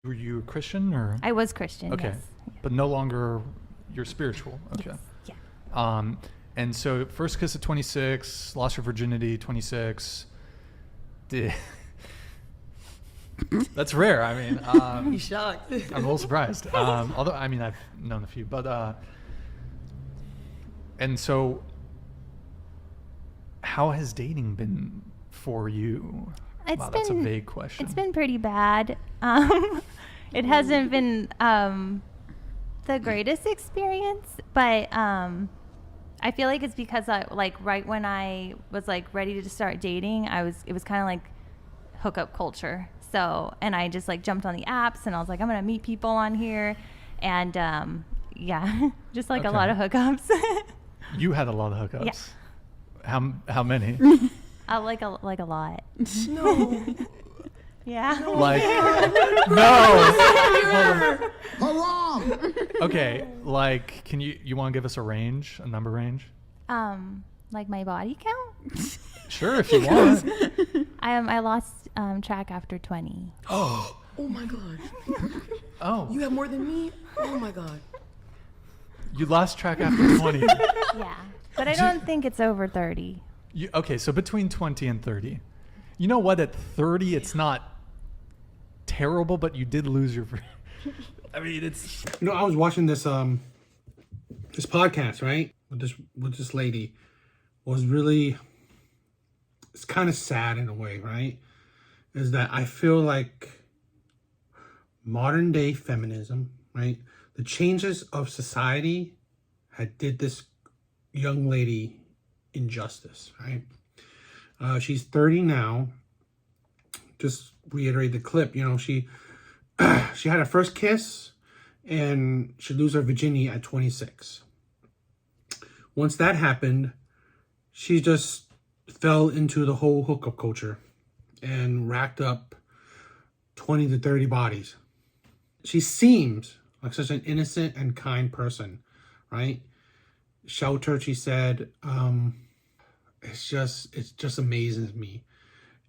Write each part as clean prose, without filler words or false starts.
Were you a Christian or? I was Christian. Okay, Yes. but no longer you're spiritual. Okay. Yes. Yeah. And so first kiss at 26, lost your virginity 26. Did That's rare. I mean, He's shocked. I'm a little surprised. Although I mean I've known a few, but and so how has dating been for you? Wow, that's a vague question. It's been pretty bad. It hasn't been the greatest experience, but I feel like it's because right when I was like ready to start dating, it was kind of like hookup culture. So, and I just like jumped on the apps and I was like, I'm going to meet people on here. And yeah, just like a lot of hookups. You had a lot of hookups. Yeah. How many? Like a lot. No. Yeah. No. Like no. Haram! Okay, like can you want to give us a range, a number range? Like my body count? Sure, if you want. I lost track after 20. Oh. Oh my god. Oh. You have more than me? Oh my god. You lost track after 20. Yeah. But I don't think it's over 30. Okay, so between 20 and 30. You know what? At 30, it's not terrible, but you did lose your. I mean, it's. You know, I was watching this this podcast, right? With this lady, was really. It's kind of sad in a way, right? Is that I feel like modern day feminism, right? The changes of society had did this young lady injustice, right? She's 30 now. Just reiterate the clip, you know, she had her first kiss and she lose her virginity at 26. Once that happened, she just fell into the whole hookup culture and racked up 20 to 30 bodies. She seems like such an innocent and kind person, right? Sheltered, she said. It just amazes me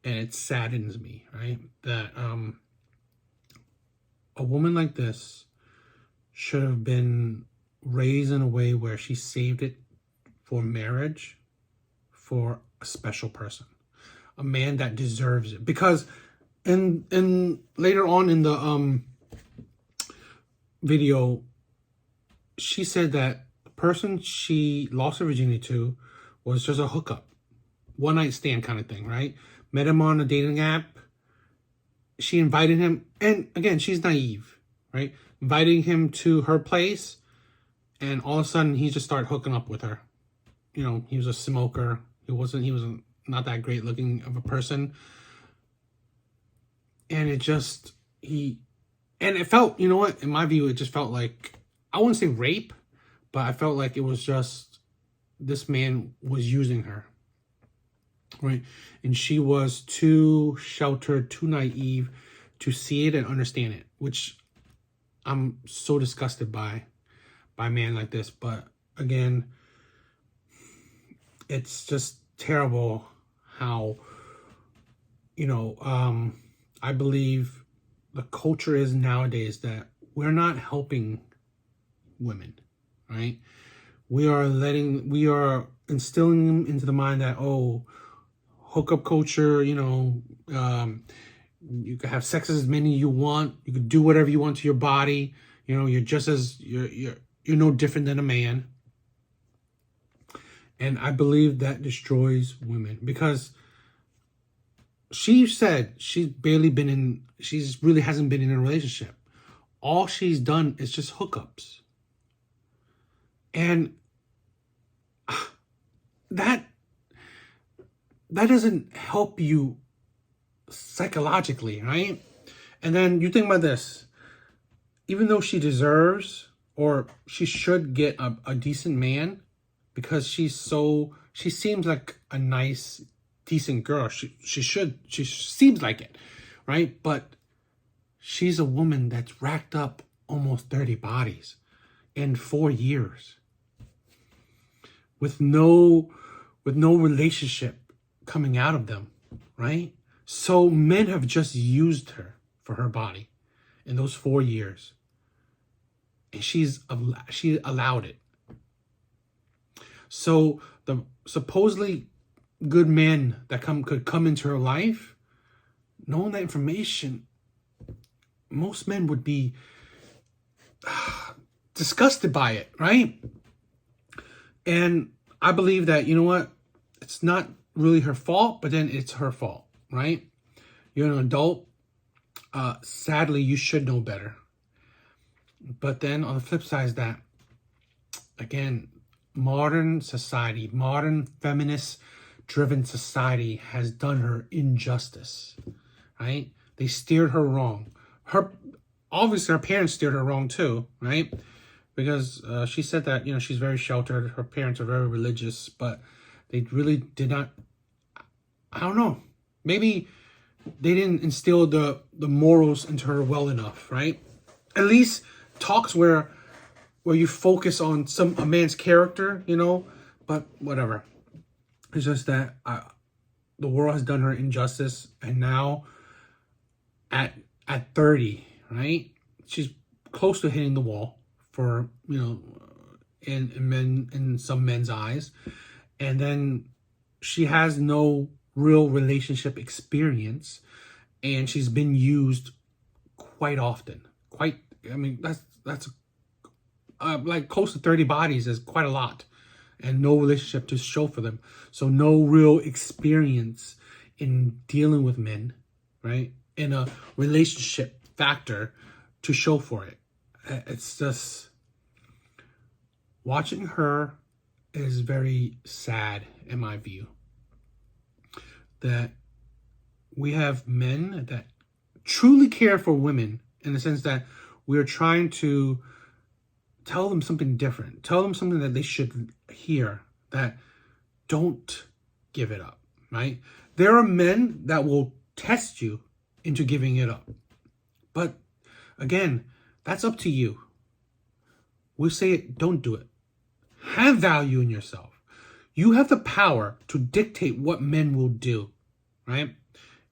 and it saddens me, right? That a woman like this should have been raised in a way where she saved it for marriage, for a special person, a man that deserves it. Because in later on in the video, she said that the person she lost her virginity to was just a hookup, one night stand kind of thing, right? Met him on a dating app. She invited him, and again, she's naive, right? Inviting him to her place, and all of a sudden he just started hooking up with her. You know, he was a smoker. He was not that great looking of a person. And it felt, you know what, in my view, it just felt like, I wouldn't say rape, but I felt like it was just, this man was using her, right? And she was too sheltered, too naive to see it and understand it, which I'm so disgusted by a man like this. But again, it's just terrible how, you know, I believe the culture is nowadays that we're not helping women, right? We are instilling them into the mind that, oh, hookup culture, you know, you can have sex as many you want, you can do whatever you want to your body, you know, you're no different than a man. And I believe that destroys women, because she said she really hasn't been in a relationship. All she's done is just hookups. And that doesn't help you psychologically, right? And then you think about this. Even though she deserves, or she should get a decent man, because she seems like a nice, decent girl. She seems like it, right? But she's a woman that's racked up almost 30 bodies in 4 years with no relationship coming out of them, right? So men have just used her for her body. in those 4 years. And she allowed it. So the supposedly good men that could come into her life, knowing that information, most men would be disgusted by it, right? And I believe that, you know what? It's not really her fault, but then it's her fault, right? You're an adult. Sadly, you should know better. But then on the flip side is that, again, modern society, modern feminist-driven society has done her injustice, right? They steered her wrong. Obviously, her parents steered her wrong too, right? Because she said that, you know, she's very sheltered. Her parents are very religious, but they really did not, I don't know. Maybe they didn't instill the morals into her well enough, right? At least talks where you focus on a man's character, you know, but whatever. It's just that the world has done her injustice, and now at 30, right, she's close to hitting the wall for, you know, in some men's eyes, and then she has no real relationship experience, and she's been used quite often. I mean, that's like close to 30 bodies is quite a lot, and no relationship to show for them. So no real experience in dealing with men, right? In a relationship factor to show for it. It's just, watching her is very sad in my view. That we have men that truly care for women, in the sense that we're trying to tell them something different, tell them something that they should hear, that don't give it up, right? There are men that will test you into giving it up. But again, that's up to you. We say it, don't do it. Have value in yourself. You have the power to dictate what men will do, right?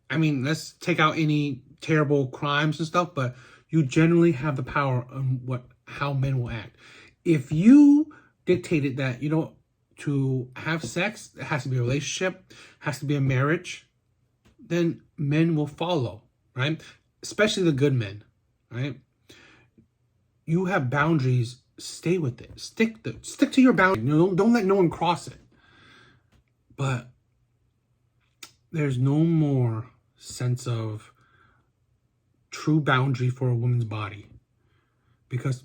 I mean, let's take out any terrible crimes and stuff, but you generally have the power on how men will act. If you dictated that, you know, to have sex, it has to be a relationship, has to be a marriage, then men will follow, right? Especially the good men, right? You have boundaries, stay with it. Stick to your boundary. You know, don't let no one cross it. But there's no more sense of true boundary for a woman's body, because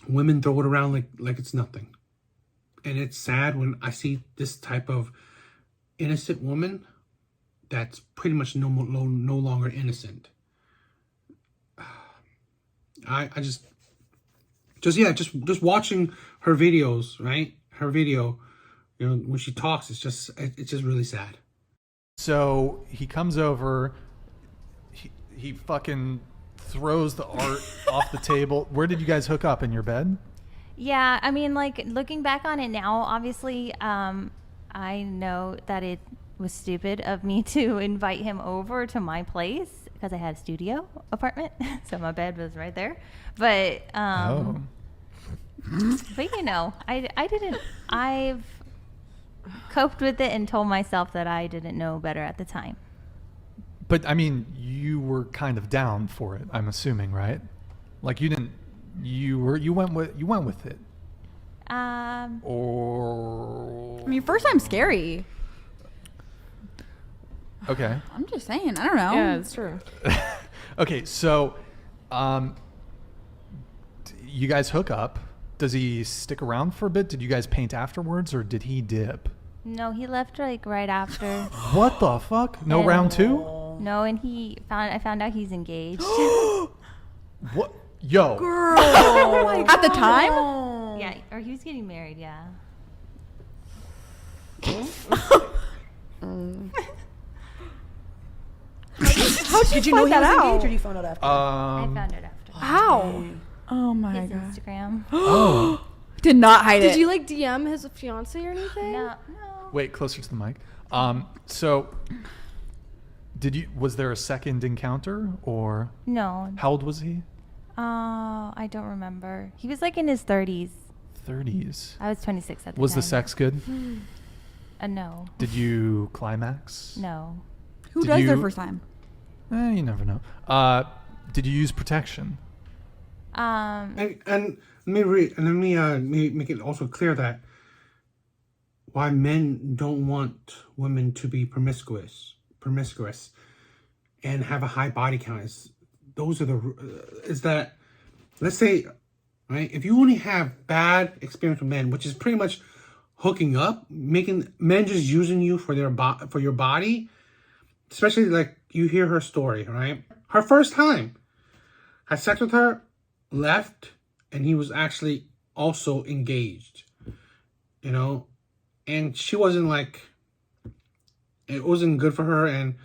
women throw it around like it's nothing. And it's sad when I see this type of innocent woman that's pretty much no longer innocent. I just watching her videos, right? Her video, you know, when she talks, it's just really sad. So he comes over, he fucking throws the art off the table. Where did you guys hook up? In your bed? Yeah, I mean, like, looking back on it now, obviously, I know that it was stupid of me to invite him over to my place, because I had a studio apartment, so my bed was right there. But but you know, I've coped with it and told myself that I didn't know better at the time. But I mean, you were kind of down for it, I'm assuming, right? Like you went with it. Or I mean, first time's scary. okay. I'm just saying. I don't know. Yeah, it's true. Okay, so you guys hook up. Does he stick around for a bit? Did you guys paint afterwards, or did he dip? No, he left like right after. What the fuck? No round two? No, and I found out he's engaged. What? Yo. Girl. At the time? Yeah, or he was getting married, yeah. How'd Did you find know he that was out? engaged, or did you find out after? I found it after. How? Oh my His god. Instagram. Oh. Did not hide it. Did you like DM his fiance or anything? No. Wait, closer to the mic. So Was there a second encounter, or No. how old was he? I don't remember. He was like in his 30s. 30s. I was 26 at the Was time. the sex good? No. Did you climax? No. Who Did does their you- first time? You never know. Did you use protection? And let me make it also clear that why men don't want women to be promiscuous and have a high body count is that, let's say, right, if you only have bad experience with men, which is pretty much hooking up, making men just using you for for your body, especially like you hear her story, right? Her first time had sex with her, left, and he was actually also engaged, you know, and she wasn't like, it wasn't good for her, and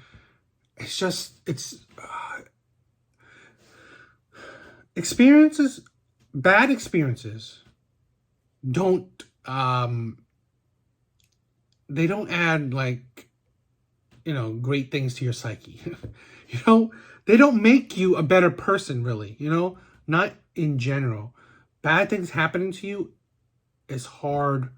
experiences, bad experiences don't they don't add, like, you know, great things to your psyche. You know, they don't make you a better person, really, you know, not in general. Bad things happening to you is hard.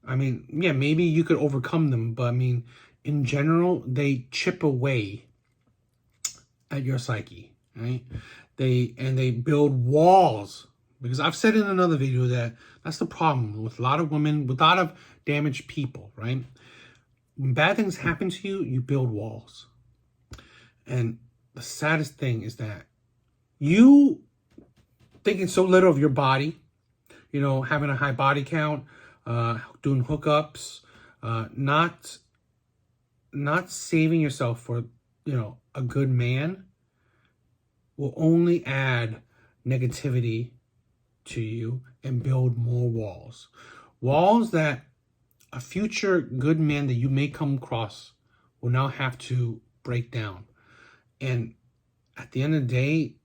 I mean, yeah, maybe you could overcome them, but I mean, in general, they chip away at your psyche, right? They build walls, because I've said in another video that that's the problem with a lot of women, with a lot of damaged people, right? When bad things happen to you, you build walls. And the saddest thing is that you thinking so little of your body, you know, having a high body count, doing hookups, not saving yourself for, you know, a good man will only add negativity to you and build more walls. Walls that a future good man that you may come across will now have to break down. And at the end of the day,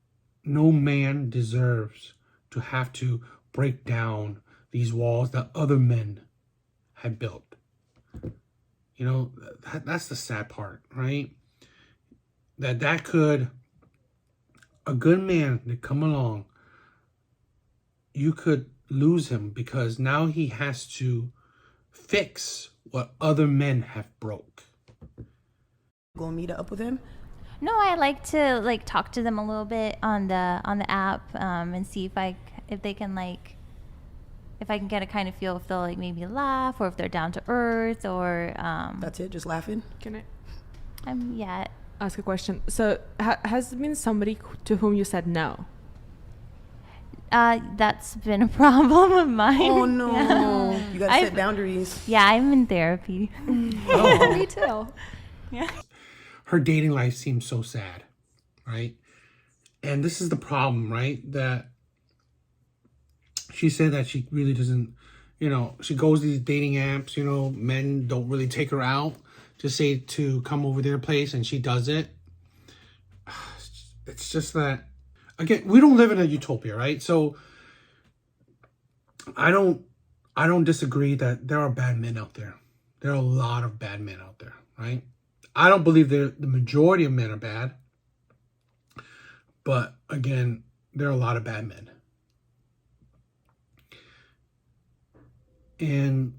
no man deserves to have to break down these walls that other men had built. You know, that's the sad part, right? That could, a good man to come along, you could lose him because now he has to fix what other men have broke. Go meet up with him. No, I like to like talk to them a little bit on the app and see if they can like, if I can get a kind of feel if they'll like maybe laugh or if they're down to earth or That's it, just laughing. Can I yeah. ask a question? So has there been somebody to whom you said no? That's been a problem of mine. Oh no. Yeah. You gotta set boundaries. Yeah, I'm in therapy. Me too. Yeah. Her dating life seems so sad, right? And this is the problem, right? That she said that she really doesn't, you know, she goes to these dating apps, you know, men don't really take her out, just say to come over their place, and she does it. It's just that, again, we don't live in a utopia, right? So I don't disagree that there are bad men out there. There are a lot of bad men out there, right? I don't believe the majority of men are bad. But again, there are a lot of bad men. And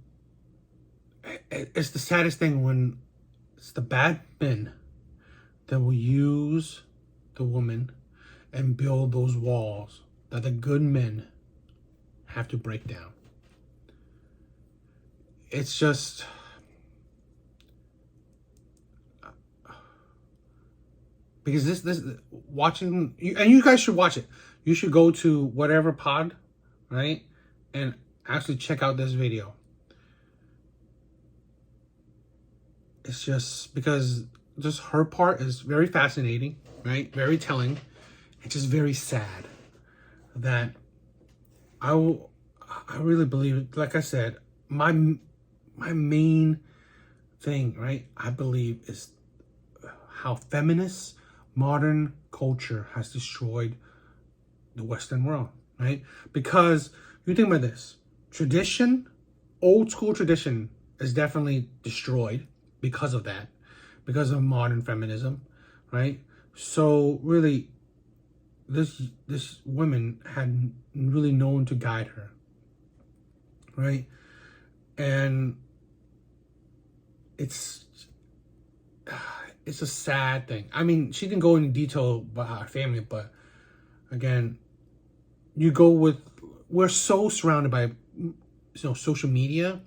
it's the saddest thing when it's the bad men that will use the woman and build those walls that the good men have to break down. It's just, because this watching, and you guys should watch it. You should go to whatever pod, right, and actually check out this video. It's just because just her part is very fascinating, right? Very telling. It's just very sad that I really believe, like I said, my main thing, right, I believe is how feminist modern culture has destroyed the Western world, right? Because you think about this, tradition, old school tradition is definitely destroyed because of that, because of modern feminism. right? So really, this woman had really no one to guide her, right? And it's a sad thing. I mean, she didn't go into detail about her family, but again, we're so surrounded by social media,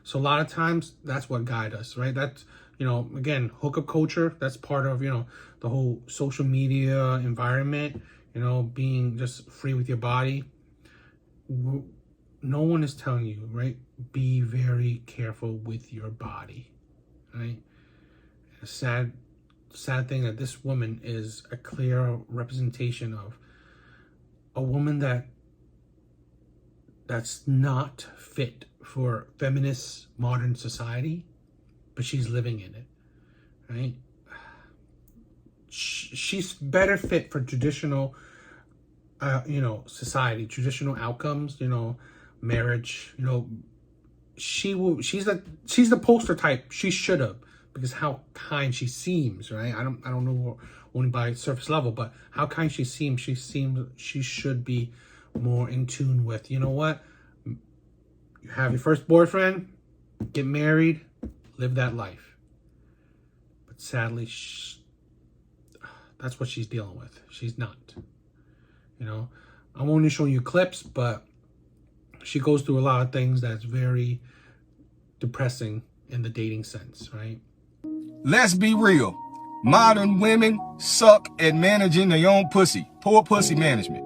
so a lot of times that's what guides us, right? That's, again, hookup culture, that's part of, the whole social media environment, being just free with your body. No one is telling you, right? Be very careful with your body, right? A sad thing that this woman is a clear representation of a woman that's not fit for feminist modern society, but she's living in it, right? She's better fit for traditional, society, traditional outcomes, marriage, she's the poster type. She should have, because how kind she seems, right? I don't know only by surface level, but how kind she seems she should be more in tune with. You know what? You have your first boyfriend, get married, live that life. But sadly, that's what she's dealing with. She's not. I'm only showing you clips, but she goes through a lot of things that's very depressing in the dating sense, right? Let's be real. Modern women suck at managing their own pussy. Poor pussy management.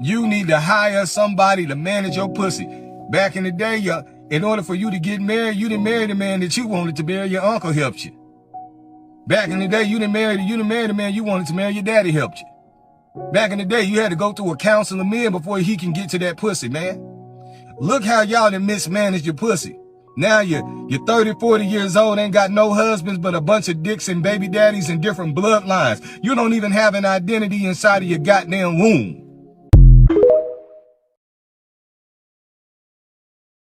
You need to hire somebody to manage your pussy. Back in the day, in order for you to get married, you didn't marry the man that you wanted to marry. Your uncle helped you. Back in the day, you didn't marry the man you wanted to marry. Your daddy helped you. Back in the day, you had to go through a council of men before he can get to that pussy, man. Look how y'all done mismanaged your pussy. Now you're 30, 40 years old, ain't got no husbands, but a bunch of dicks and baby daddies and different bloodlines. You don't even have an identity inside of your goddamn womb.